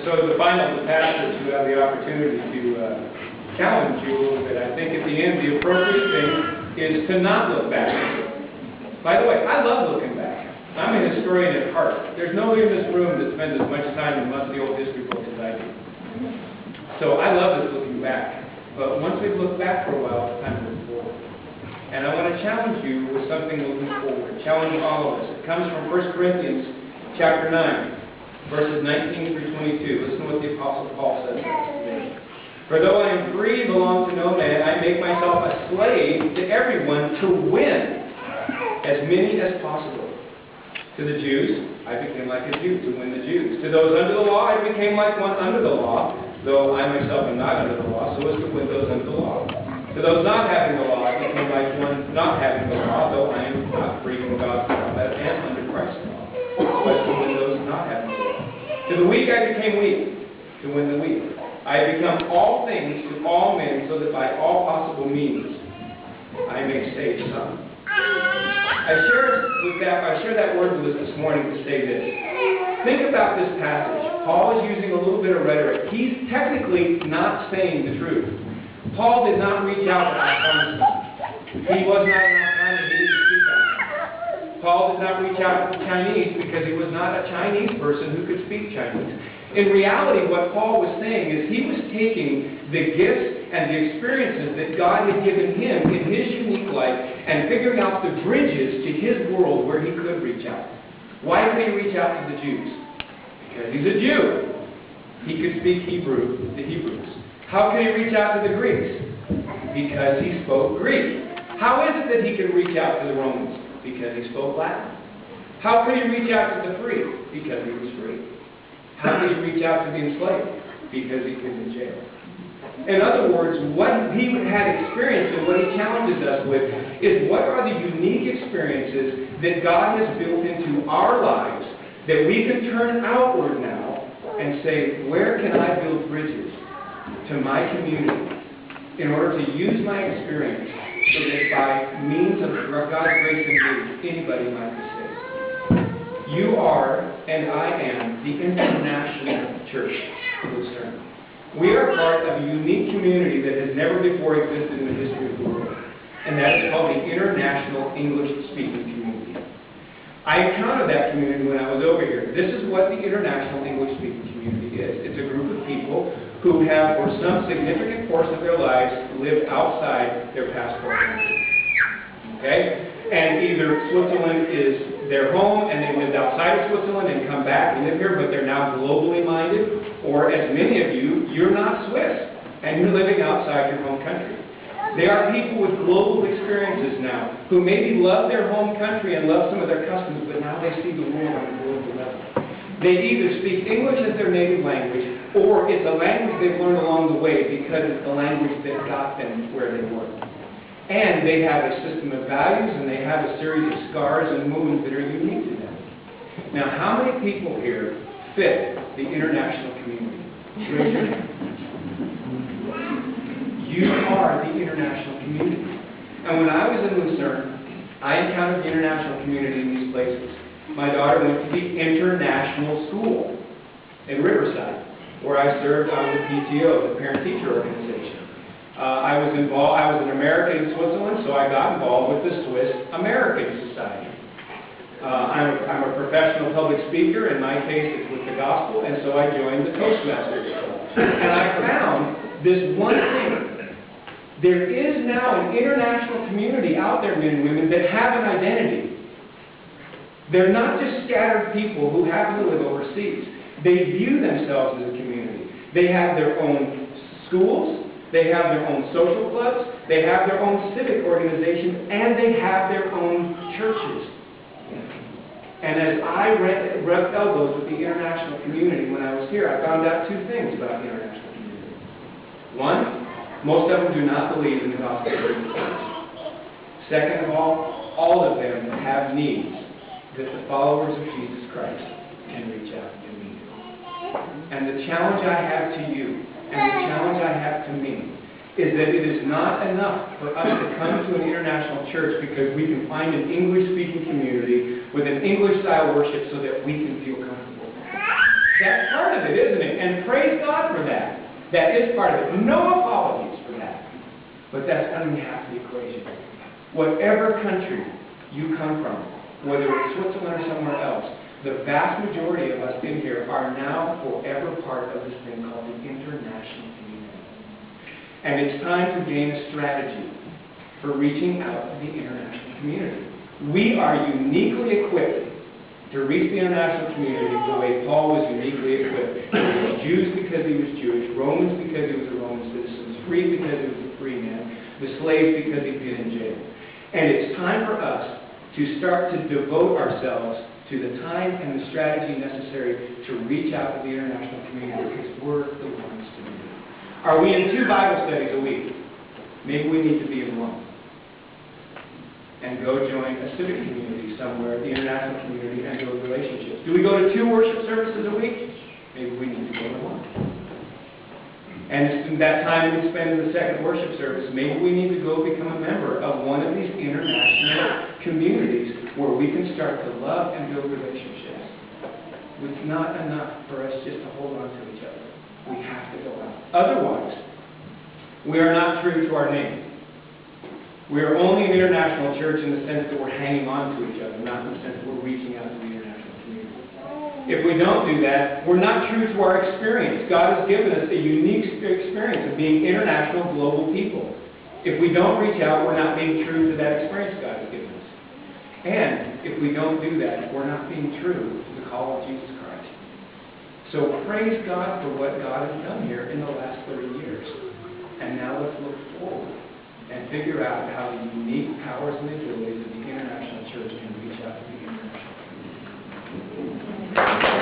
So as a final passage, you have the opportunity to challenge you a little bit. I think at the end, the appropriate thing is to not look back. By the way, I love looking back. I'm a historian at heart. There's nobody in this room that spends as much time in most of the old history books as I do. So I love this looking back. But once we've looked back for a while, it's time to look forward. And I want to challenge you with something looking forward. Challenge all of us. It comes from 1 Corinthians chapter 9, verses 19 through 22. Listen to what the Apostle Paul says today. For though I am free and belong to no man, I make myself a slave to everyone to win as many as possible. To the Jews, I became like a Jew to win the Jews. To those under the law, I became like one under the law, though I myself am not under the law, so as to win those under the law. To those not having the law, I became like one not having the law, though I am not free from God's law, but am under Christ's law, so as to win those not having the law. To the weak, I became weak to win the weak. I have become all things to all men, so that by all possible means I may save some. I share that word with us this morning to say this. Think about this passage. Paul is using a little bit of rhetoric. He's technically not saying the truth. Paul did not reach out to Afghanistan. He was not in Afghanistan. He didn't speak Afghanistan. Paul did not reach out to the Chinese because he was not a Chinese person who could speak Chinese. In reality, what Paul was saying is he was taking the gifts and the experiences that God had given him in his unique life and figuring out the bridges to his world where he could reach out. Why could he reach out to the Jews? Because he's a Jew. He could speak Hebrew, the Hebrews. How could he reach out to the Greeks? Because he spoke Greek. How is it that he could reach out to the Romans? Because he spoke Latin. How could he reach out to the free? Because he was free. How did he reach out to the enslaved? Because he was in jail. In other words, what he had experienced and what he challenges us with is what are the unique experiences that God has built into our lives that we can turn outward now and say, where can I build bridges to my community in order to use my experience so that by means of God's grace and grace, anybody might be saved. You are, and I am, the International Church of Lucerne. We are part of a unique community that has never before existed in the history of the world, and that is called the International English-Speaking Community. I encountered that community when I was over here. This is what the International English-Speaking Community is. It's a group of people who have, for some significant portion of their lives, lived outside their passport country. Okay? And either Switzerland is their home and they lived outside of Switzerland and come back and live here, but they're now globally minded, or as many of you, you're not Swiss and you're living outside your home country. They are people with global experiences now who maybe love their home country and love some of their customs, but now they see the world on a global level. They either speak English as their native language, or it's a language they've learned along the way because it's the language that got them where they were. And they have a system of values, and they have a series of scars and wounds that are unique to them. Now, how many people here fit the international community? Raise your hand. You are the international community. And when I was in Lucerne, I encountered the international community in these places. My daughter went to the international school in Riverside, where I served on the PTO, the parent-teacher organization. I was an American in Switzerland, so I got involved with the Swiss American Society. I'm a professional public speaker. In my case, it's with the gospel, and so I joined the Toastmasters Club. And I found this one thing. There is now an international community out there, men and women, that have an identity. They're not just scattered people who happen to live overseas. They view themselves as a community. They have their own schools. They have their own social clubs, they have their own civic organizations, and they have their own churches. And as I rubbed elbows with the international community when I was here, I found out two things about the international community. One, most of them do not believe in the gospel of Jesus Christ. Second of all of them have needs that the followers of Jesus Christ can reach out and meet. And the challenge I have to you, and the challenge I have to me, is that it is not enough for us to come to an international church because we can find an English-speaking community with an English-style worship so that we can feel comfortable. That's part of it, isn't it? And praise God for that. That is part of it. No apologies for that. But that's only half the equation. Whatever country you come from, whether it's Switzerland or somewhere else, the vast majority of us in here are now forever part of this thing called the international community. And it's time to gain a strategy for reaching out to the international community. We are uniquely equipped to reach the international community the way Paul was uniquely equipped. He was Jews because he was Jewish, Romans because he was a Roman citizen, free because he was a free man, the slaves because he'd been in jail. And it's time for us to start to devote ourselves to the time and the strategy necessary to reach out to the international community because we're the ones to do it. Are we in 2 Bible studies a week? Maybe we need to be in one. And go join a civic community somewhere, the international community, and build relationships. Do we go to 2 worship services a week? Maybe we need to go to 1. And in that time we spend in the second worship service, maybe we need to go become a member of one of these international communities where we can start to love and build relationships. It's not enough for us just to hold on to each other. We have to go out. Otherwise, we are not true to our name. We are only an international church in the sense that we're hanging on to each other, not in the sense that we're reaching out to the international community. If we don't do that, we're not true to our experience. God has given us a unique experience of being international, global people. If we don't reach out, we're not being true to that experience God has given us. And if we don't do that, we're not being true to the call of Jesus Christ. So praise God for what God has done here in the last 30 years. And now let's look forward and figure out how the unique powers and abilities of the international church can reach out to the international community.